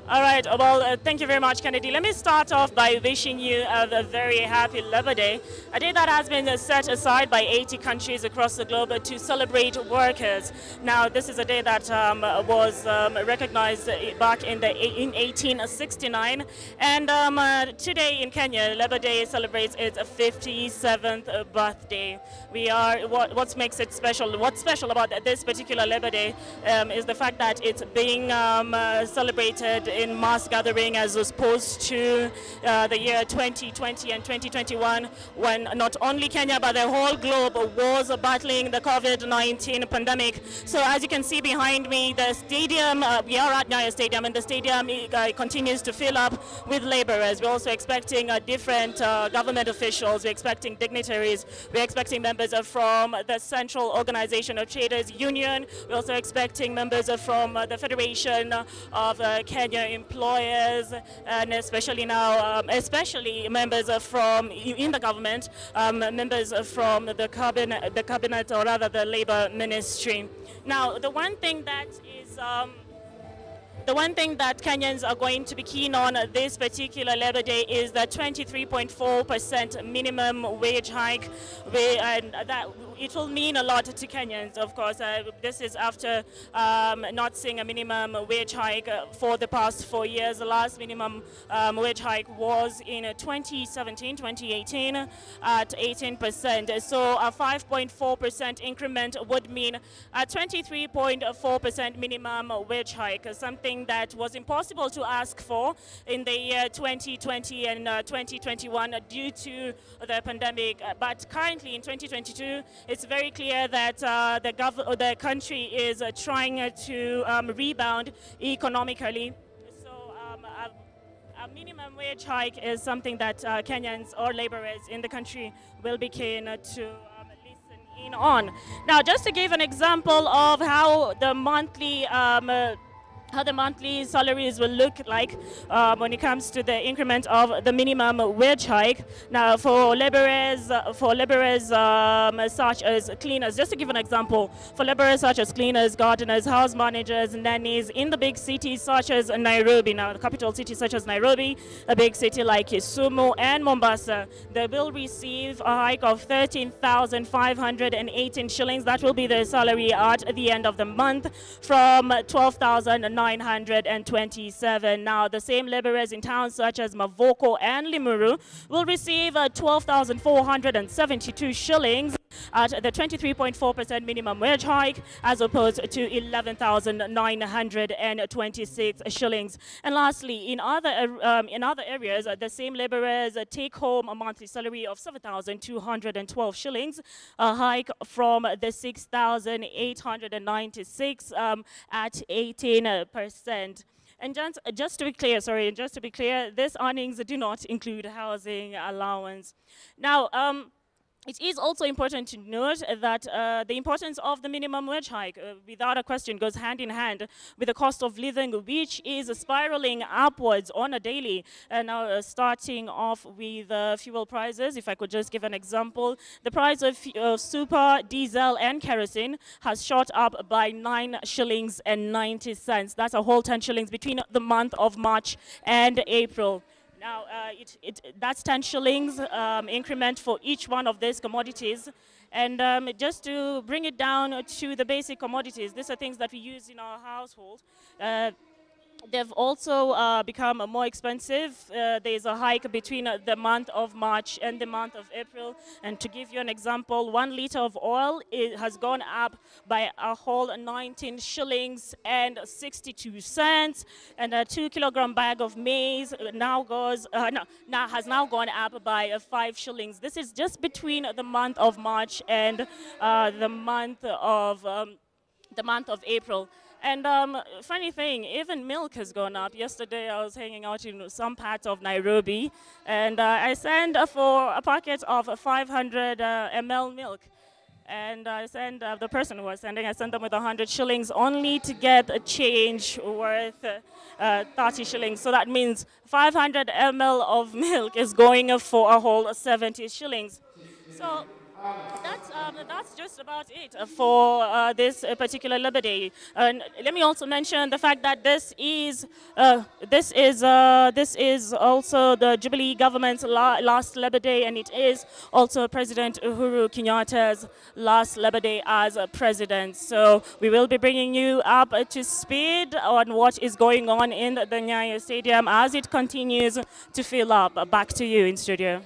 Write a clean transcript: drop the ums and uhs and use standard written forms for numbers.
All right. Well, thank you very much, Kennedy. Let me start off by wishing you a very happy Labour Day, a day that has been set aside by 80 countries across the globe to celebrate workers. Now, this is a day that was recognized back in 1869, and today in Kenya, Labour Day celebrates its 57th birthday. What makes it special? What's special about this particular Labour Day is the fact that it's being celebrated in mass gathering as opposed to the year 2020 and 2021, when not only Kenya but the whole globe was battling the COVID-19 pandemic. So as you can see behind me, the stadium, we are at Nyayo Stadium, and the stadium continues to fill up with laborers. We're also expecting different government officials. We're expecting dignitaries. We're expecting members from the Central Organization of Traders Union. We're also expecting members from the Federation of Kenya Employers, and especially now, especially members from in the government, members from the cabinet, or rather the Labor Ministry. Now, the one thing that Kenyans are going to be keen on this particular Labour Day is the 23.4% minimum wage hike, and that it will mean a lot to Kenyans, of course. This is after not seeing a minimum wage hike for the past 4 years. The last minimum wage hike was in 2017, 2018 at 18%. So a 5.4% increment would mean a 23.4% minimum wage hike, something that was impossible to ask for in the year 2020 and 2021 due to the pandemic. But currently in 2022, it's very clear that the country is trying to rebound economically. So a minimum wage hike is something that Kenyans or laborers in the country will be keen to listen in on. Now, just to give an example of how the monthly salaries will look like when it comes to the increment of the minimum wage hike. Now, for laborers such as cleaners, just to give an example, for laborers such as cleaners, gardeners, house managers, nannies in the big cities such as Nairobi, now the capital city such as Nairobi, a big city like Kisumu and Mombasa, they will receive a hike of 13,518 shillings. That will be their salary at the end of the month, from 12,927. Now, the same laborers in towns such as Mavoko and Limuru will receive 12,472 shillings at the 23.4% minimum wage hike, as opposed to 11,926 shillings. And lastly, in other areas, the same laborers take home a monthly salary of 7,212 shillings, a hike from the 6,896 at 18%. And just to be clear, these earnings do not include housing allowance. Now, it is also important to note that the importance of the minimum wage hike, without a question, goes hand in hand with the cost of living, which is spiraling upwards on a daily. And now, starting off with fuel prices, if I could just give an example, the price of super, diesel, and kerosene has shot up by 9 shillings and 90 cents. That's a whole 10 shillings between the month of March and April. Now, that's 10 shillings increment for each one of these commodities. And just to bring it down to the basic commodities, these are things that we use in our household. They've also become more expensive. There's a hike between the month of March and the month of April. And to give you an example, 1 liter of oil has gone up by a whole 19 shillings and 62 cents. And a 2-kilogram bag of maize has now gone up by 5 shillings. This is just between the month of March and the month of April. And funny thing, even milk has gone up. Yesterday I was hanging out in some parts of Nairobi, and I sent for a packet of 500 ml milk. And I sent the person who was sending, I sent them with 100 shillings only to get a change worth 30 shillings. So that means 500 ml of milk is going for a whole 70 shillings. So That's just about it for this particular Labor Day. And let me also mention the fact that this is also the Jubilee government's last Labor Day, and it is also President Uhuru Kenyatta's last Labor Day as president. So we will be bringing you up to speed on what is going on in the Nyayo Stadium as it continues to fill up. Back to you in studio.